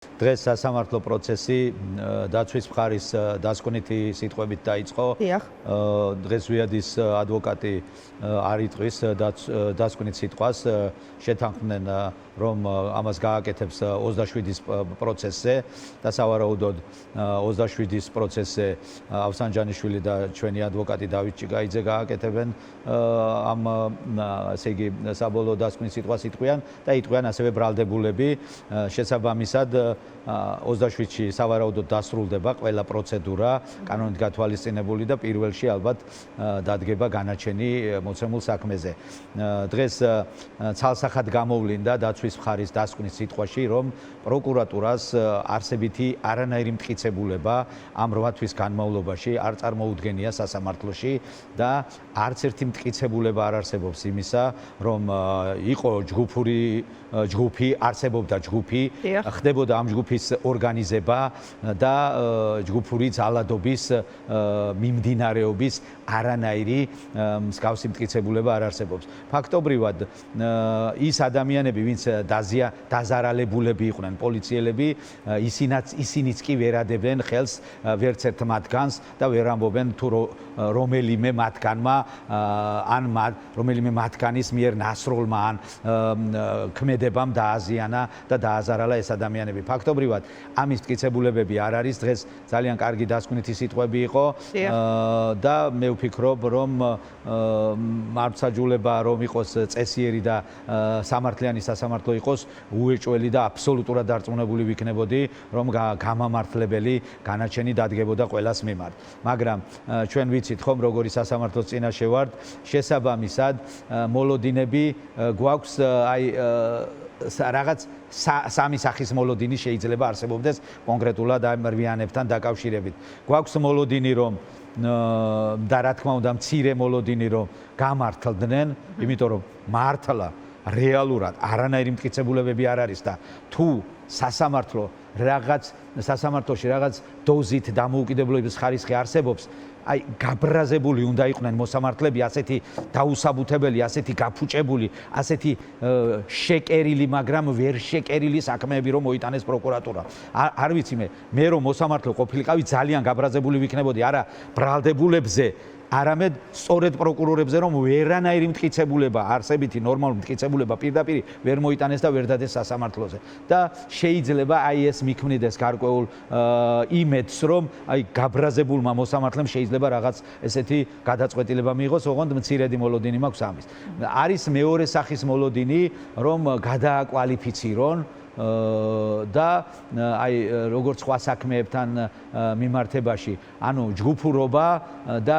დღეს სასამართლო პროცესი დაცვის მხარის დასკვნითი სიტყვებით დაიწყო. დღეს ვიადის ადვოკატი არ იტყვის დასკვნით სიტყვას, შეთანხმდნენ რომ ამას გააკეთებს 27-ის პროცესზე და სავარაუდოდ 27-ის პროცესზე ავსანჯანიშვილი და ჩვენი ადვოკატი დავით ჭიგაიძე გააკეთებენ ამ ესე იგი საბოლოო დასკვნის სიტყვას იტყვიან და იტყვიან ასევე ბრალდებულები შესაბამისად 27-ში სავარაუდოდ დასრულდება ყველა პროცედურა კანონით გათვალისწინებული და პირველში ალბათ დადგება განაჩენი მოცემულ საქმეზე. დღეს ცალსახად გამოვლინდა დაცვის მხარის დასკვნის სიტყვაში, რომ პროკურატურას არსებითი არანაირი მტკიცებულება ამ 8 თვის განმავლობაში არ წარმოუდგენია სასამართლოში და არც ერთი მტკიცებულება არ არსებობს იმისა, რომ იყო ჯგუფი, არსებობდა ჯგუფი, ხდებოდა ამ ჯგუფის ორგანიზება და ჯგუფური ძალადობის მიმდინარეობის არანაირი მსგავსი მტკიცებულება არ არსებობს. ფაქტობრივად ის ადამიანები, ვინც დაზარალებულები იყვნენ, პოლიციელები, ისინიც კი ვერ ადებენ ხელს ვერც ერთ მათგანს და ვერ ამბობენ თუ რომელიმე მათგანმა ან რომელიმე მათგანის მიერ ნასროლმა ან ქმედებამ დააზიანა და დააზარალა ეს ადამიანები. ფაქტობრივად ამის მტკიცებულებები არ არის. დღეს ძალიან კარგი დასკვნითი სიტყვები იყო და მე ვფიქრობ, რომ მართლმსაჯულება რომ იყოს წესიერი და სამართლიანი სასამართლო იყოს, უეჭველი და აბსოლუტურად დარწმუნებული ვიქნებოდი, რომ გამამართლებელი განაჩენი დადგებოდა ყველას მიმართ. მაგრამ ჩვენ ვიცით ხომ, როგორი სასამართლოს წინაშე ვართ, შესაბამისად მოლოდინები გვაქვს აი რაღაც სამი სახის მოლოდინი შეიძლება არსებობდეს კონკრეტულად ამ რვიანებთან დაკავშირებით. გვაქვს მოლოდინი რომ და რა თქმა უნდა მცირე მოლოდინი რომ გამართლდნენ, იმიტომ რომ მართლა რეალურად არანაირი მტკიცებულებები არ არის და თუ სასამართლოში რაღაც დოზით დამოუკიდებლობის ხარისხი არსებობს, აი გაბრაზებული უნდა იყვნენ მოსამართლეები, ასეთი დაუსაბუთებელი, ასეთი გაფუჭებული, ასეთი შეკერილი, მაგრამ ვერ შეკერილი საქმეები რომ მოიტანეს პროკურატურა. არ ვიცი მე რომ მოსამართლე ყოფილიყავი, ძალიან გაბრაზებული ვიქნებოდი, არა ბრალდებულებზე, არამედ სწორედ პროკურორებზე რომ ვერანაირი მტკიცებულება, არსებითი ნორმალური მტკიცებულება პირდაპირ ვერ მოიტანეს და ვერ დადეს სასამართლოზე. და შეიძლება აი ეს მიქმნიდეს გარკვეულ იმედს, რომ აი გაბრაზებულმა მოსამართლემ შეიძლება რაღაც ესეთი გადაწყვეტილება მიიღოს, ოღონდ მცირედი მოლოდინი მაქვს ამის. არის მეორე სახის მოლოდინი, რომ გადააკვალიფიცირონ და აი როგორც სხვა საქმეებთან მიმართებაში, ანუ ჯგუფურობა და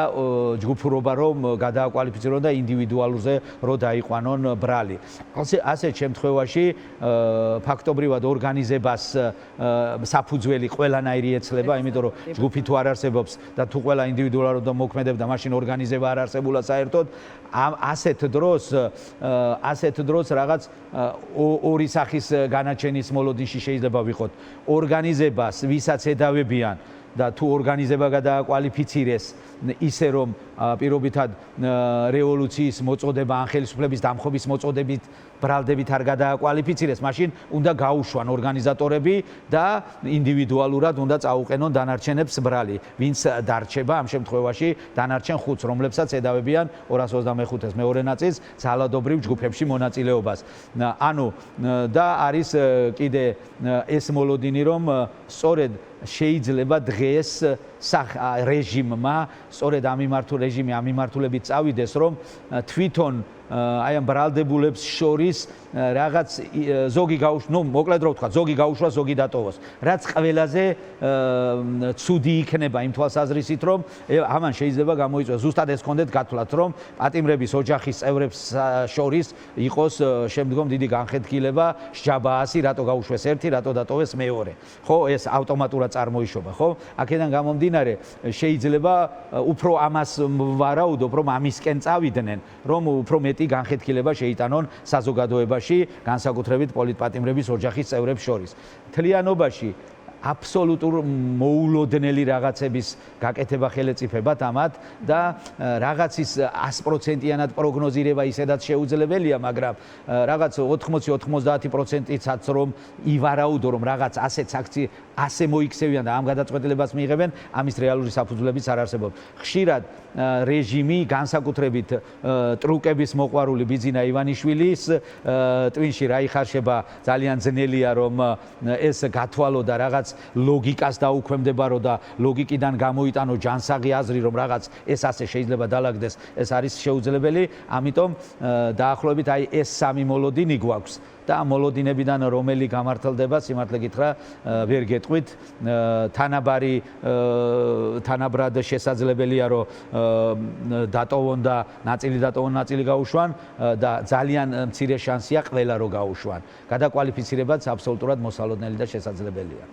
ჯგუფურობა რომ გადააკვალიფიცირონ და ინდივიდუალურზე რომ დაიყვანონ ბრალი. ასეთ შემთხვევაში ფაქტობრივად ორგანიზებას საფუძველი ყველანაირი ეცლება, იმიტომ რომ ჯგუფი თუ არ არსებობს და თუ ყველა ინდივიდუალურად მოქმედებდა, მაშინ ორგანიზება არ არსებულა საერთოდ. ასეთ დროს რაღაც ორი სახის განაჩენის მოლოდინში შეიძლება ვიყოთ. ორგანიზებას ვისაც ედავებიან და თუ ორგანიზება გადააკვალიფიცირეს ისე რომ პირობითად რევოლუციის მოწოდება ან ხელისუფლების დამხობის მოწოდებით ბრალდებით არ გადააკვალიფიცირეს, მაშინ უნდა გაუშვან ორგანიზატორები და ინდივიდუალურად უნდა წაუყენონ დანარჩენებს ბრალი. ვინც დარჩება ამ შემთხვევაში დანარჩენ ხუთს, რომლებსაც ედავებიან 225-ის მეორე ნაწილს ძალადობრივ ჯგუფებში მონაწილეობას. ანუ და არის კიდე ეს მოლოდინი, რომ სწორედ შეიძლება დღეს რეჟიმმა სწორედ ამ მიმართულებით წავიდეს, რომ თვითონ აი ამ ბრალდებულებს შორის რაღაც ზოგი მოკლედ რო ვთქვა, ზოგი გაუშვა, ზოგი დატოვოს. რაც ყველაზე ცუდი იქნება იმ თვალსაზრისით, რომ ამან შეიძლება გამოიწვიოს ზუსტად ეს კონდეთ გათვლათ, რომ პატიმრების ოჯახის წევრებს შორის იყოს შემდგომ დიდი განხეთქილება, სჯაბაასი, რატო გაუშვეს ერთი, რატო დატოვეს მეორე. ხო, ეს ავტომატურად წარმოიშობა, ხო? აქედან გამომდინარე, შეიძლება უფრო ამას ვარაუდობ, რომ ამისკენ წავიდნენ, რომ უფრო მეტი განხეთქილება შეიტანონ საზოგადოებაში, განსაკუთრებით პოლიტპატიმრების ოჯახის წევრებს შორის. მთლიანობაში აბსოლუტურ მოულოდნელი რაღაცების გაკეთება ხელეწიფებათ ამათ და რაღაცის 100%-იანად პროგნოზირება ისედაც შეუძლებელია, მაგრამ რაღაც 80-90%-იცაც რომ ივარაუდო რომ რაღაც ასეთ აქცი ასე მოიქცევიან და ამ გადაწყვეტილებას მიიღებენ, ამის რეალური საფუძვლებიც არ არსებობს. ხშირად რეჟიმი განსაკუთრებით ტრუკების მოყვარული ბიძინა ივანიშვილის ტვინში რა იხარშება ძალიან ძნელია რომ ეს გათვალო და რაღაც ლოგიკას დაუქვემდებარო და ლოგიკიდან გამოიტანო ჯანსაღი აზრი რომ რაღაც ეს ასე შეიძლება დაალაგდეს, ეს არის შეუძლებელი, ამიტომ დაახლოებით აი ეს სამი მოლოდინი გვაქვს და მოლოდინებიდან რომელი გამართლდება, სიმართლე გითხრა, ვერ გეტყვით, თანაბრად შესაძლებელია რომ დატოვონ და ნაწილი დატოვონ, ნაწილი გაუშვან და ძალიან მცირე შანსია ყველა რომ გაუშვან. გადაკვალიფიცირებაც აბსოლუტურად მოსალოდნელი და შესაძლებელია.